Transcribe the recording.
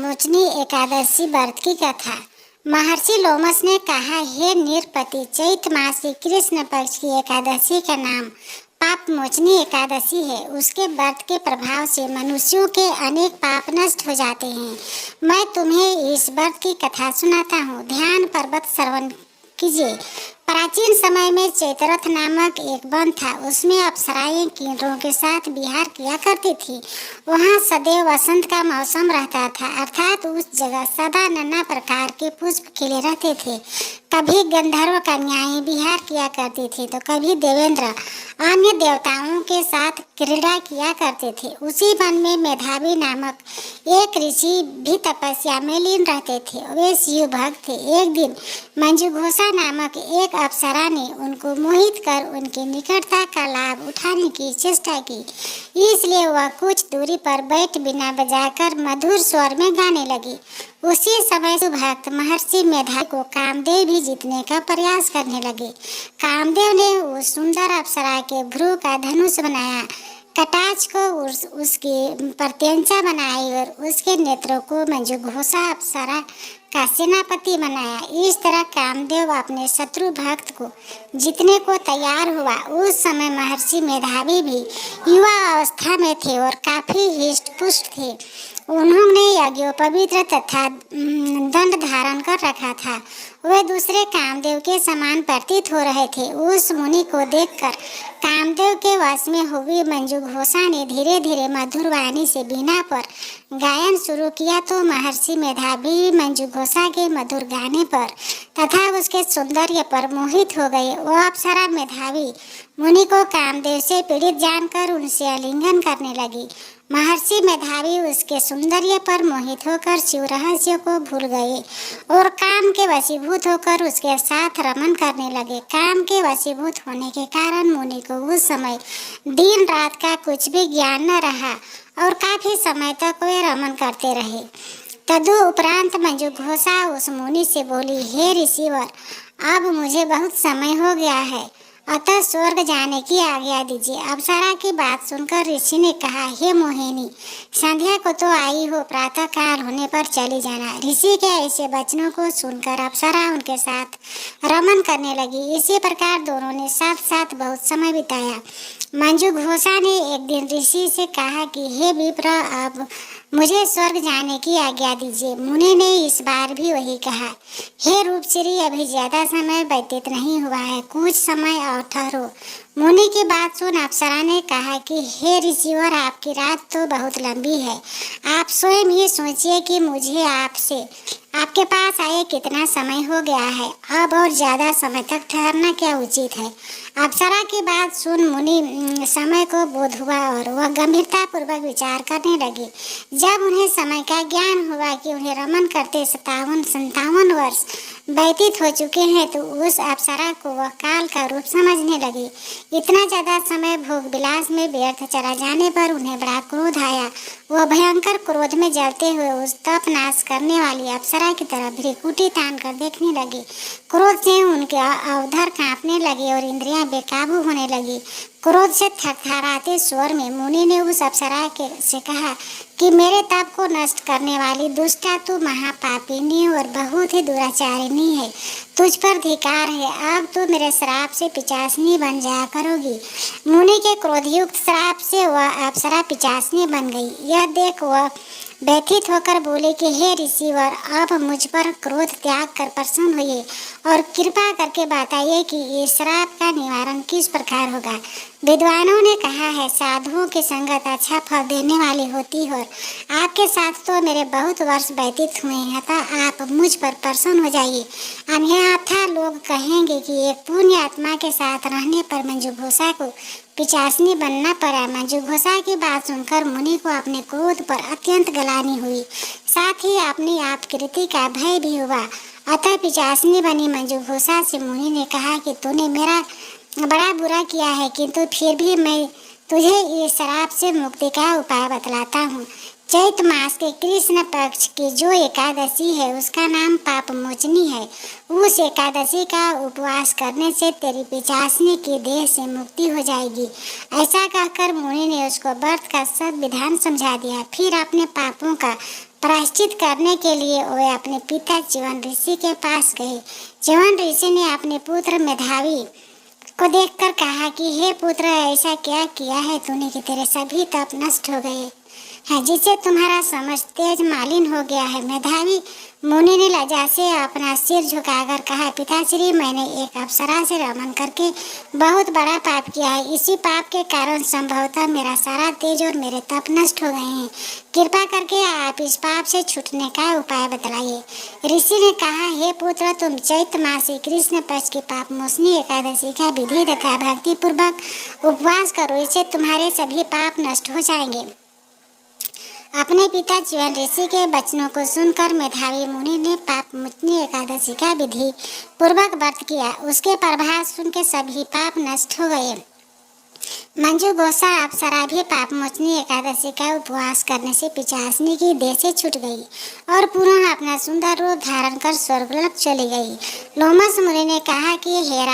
मोचनी एकादशी व्रत की कथा। महर्षि लोमस ने कहा, हे निरपति, चैत्र मास की कृष्ण पक्ष की एकादशी का नाम पाप मोचनी एकादशी है। उसके व्रत के प्रभाव से मनुष्यों के अनेक पाप नष्ट हो जाते हैं। मैं तुम्हें इस व्रत की कथा सुनाता हूँ। ध्यान पर्वत श्रवण कीजिए। प्राचीन समय में चैत्ररथ नामक एक वन था। उसमें अप्सराएं किन्नरों के साथ विहार किया करती थी। वहाँ सदैव वसंत का मौसम रहता था, अर्थात उस जगह सदा नाना प्रकार के पुष्प खिले रहते थे। कभी गंधर्व कन्याएं विहार किया करती थी, तो कभी देवेंद्र अन्य देवताओं के साथ क्रीड़ा किया करते थे। उसी वन में मेधावी नामक एक ऋषि भी तपस्या में लीन रहते थे। वे शिव भक्त थे। एक दिन मंजुघोषा नामक एक अप्सरा ने उनको मोहित कर उनकी निकटता का लाभ उठाने की चेष्टा की। इसलिए वह कुछ दूरी पर बैठ बिना बजाकर मधुर स्वर में गाने लगी। उसी समय भक्त महर्षि मेधावी को कामदेव भी जीतने का प्रयास करने लगे। कामदेव ने उस सुंदर अप्सरा के भ्रू का धनुष बनाया, कटाक्ष को उसकी प्रत्यंचा बनाई और उसके नेत्रों को मंजुघोषा अप्सरा का सेनापति बनाया। इस तरह कामदेव अपने शत्रु भक्त को जीतने को तैयार हुआ। उस समय महर्षि मेधावी भी युवा अवस्था में थे और काफी हिष्ट पुष्ट थे। उन्होंने यज्ञोपवीत तथा दंड धारण कर रखा था। वे दूसरे कामदेव के समान प्रतीत हो रहे थे। उस मुनि को देखकर कामदेव के वश में हुई मंजुघोषा ने धीरे धीरे मधुर वाणी से वीणा पर गायन शुरू किया, तो महर्षि मेधावी मंजुघोषा के मधुर गाने पर तथा उसके सौंदर्य पर मोहित हो गए। वह अप्सरा मेधावी मुनि को कामदेव से पीड़ित जानकर उनसे आलिंगन करने लगी। महर्षि मेधावी उसके सौंदर्य पर मोहित होकर शिव रहस्य को भूल गए और काम के वशीभूत होकर उसके साथ रमन करने लगे। काम के वशीभूत होने के कारण मुनि को उस समय दिन रात का कुछ भी ज्ञान न रहा और काफी समय तक वे रमन करते रहे। तदु उपरांत मंजुघोषा उस मुनि से बोली, हे ऋषिवर, अब मुझे बहुत समय हो गया है, अतः स्वर्ग जाने की आज्ञा दीजिए। अप्सरा की बात सुनकर ऋषि ने कहा, हे मोहिनी, संध्या को तो आई हो, प्रातः काल होने पर चली जाना। ऋषि के ऐसे वचनों को सुनकर अप्सरा उनके साथ रमन करने लगी। इसी प्रकार दोनों ने साथ साथ बहुत समय बिताया। मंजुघोषा ने एक दिन ऋषि से कहा कि हे विप्र, अब मुझे स्वर्ग जाने की आज्ञा दीजिए। मुनि ने इस बार भी वही कहा। हे रूपश्री, अभी ज्यादा समय व्यतीत नहीं हुआ है, कुछ समय और ठहरो। मुनि की बात सुन अप्सरा ने कहा कि हे ऋषिवर, आपकी रात तो बहुत लंबी है। आप स्वयं ही सोचिए कि मुझे आपके पास आए कितना समय हो गया है। अब और ज्यादा समय तक ठहरना क्या उचित है। अप्सरा की बात सुन मुनि समय को बोध हुआ और वह गंभीरता पूर्वक विचार करने लगे। जब उन्हें समय का ज्ञान हुआ कि उन्हें रमन करते 57 वर्ष व्यतीत हो चुके हैं, तो उस अप्सरा को वह काल का रूप समझने लगे। इतना ज्यादा समय भोग विलास में व्यर्थ चला जाने पर उन्हें बड़ा क्रोध आया। वह भयंकर क्रोध में जलते हुए उस तप नाश करने वाली अप्सरा की तरफ भ्रिकुटी तान कर देखने लगे। क्रोध से उनके अवधर कांपने लगे और इंद्रियां बेकाबू होने लगी। क्रोध से थरथराते स्वर में मुनि ने उस अप्सरा से कहा कि मेरे तप को नष्ट करने वाली दुष्टा, तू महापापिनी और बहुत ही दुराचारिणी है। तुझ पर धिकार है। अब तू मेरे श्राप से पिचासनी बन जाया करोगी। मुनि के क्रोधयुक्त श्राप से वह अप्सरा पिचासनी बन गई। यह देख वह व्यथित होकर बोले कि हे ऋषिवर, अब मुझ पर क्रोध त्याग कर प्रसन्न होइए और कृपा करके बताइए कि इस श्राप का निवारण किस प्रकार होगा। विद्वानों ने कहा है, साधुओं की संगत अच्छा फल देने वाली होती है और आपके साथ तो मेरे बहुत वर्ष व्यतीत हुए हैं, अतः आप मुझ पर प्रसन्न हो जाइए। अन्यथा लोग कहेंगे कि एक पुण्य आत्मा के साथ रहने पर मंजुघोषा को पिचासनी बनना पड़ा। मंजुघोषा की बात सुनकर मुनि को अपने क्रोध पर अत्यंत ग्लानि हुई, साथ ही अपनी आपकृति का भय भी हुआ। अतः पिचासनी बनी मंजुघोषा से मुनि ने कहा कि तूने मेरा बड़ा बुरा किया है, किंतु फिर भी मैं तुझे इस श्राप से मुक्ति का उपाय बतलाता हूँ। चैत्र मास के कृष्ण पक्ष की जो एकादशी है उसका नाम पाप मोचनी है। उस एकादशी का उपवास करने से तेरी पिचासनी की देह से मुक्ति हो जाएगी। ऐसा कहकर मुनि ने उसको व्रत का सब विधान समझा दिया। फिर अपने पापों का प्रायश्चित करने के लिए वे अपने पिता च्यवन ऋषि के पास गए। च्यवन ऋषि ने अपने पुत्र मेधावी को देखकर कहा कि हे पुत्र, ऐसा क्या किया है तूने कि तेरे सभी तप नष्ट हो गए हैं, जिससे तुम्हारा समझ तेज मालिन हो गया है। मेधावी मुनि ने लज्जा से अपना सिर झुकाकर कहा, पिताश्री, मैंने एक अप्सरा से रमन करके बहुत बड़ा पाप किया है। इसी पाप के कारण संभवतः मेरा सारा तेज और मेरे तप नष्ट हो गए हैं। कृपा करके आप इस पाप से छूटने का उपाय बतलाइए। ऋषि ने कहा, हे पुत्र, तुम चैत्र मासी कृष्ण पक्ष की पाप मोचनी एकादशी का विधि तथा भक्ति पूर्वक उपवास करो, इससे तुम्हारे सभी पाप नष्ट हो जाएंगे। अपने पिता च्यवन ऋषि के वचनों को सुनकर मेधावी मुनि ने पाप मोचनी एकादशी का विधि पूर्वक व्रत किया। उसके प्रभाव सुन के सभी पाप नष्ट हो गए। मंजू घोषा अप्सरा भी पाप मोचनी एकादशी का उपवास करने से पिशाचिनी की देह से छूट गई और पुनः अपना सुंदर रूप धारण कर स्वर्गलोक चली गई। लोमस मुनि ने कहा कि हे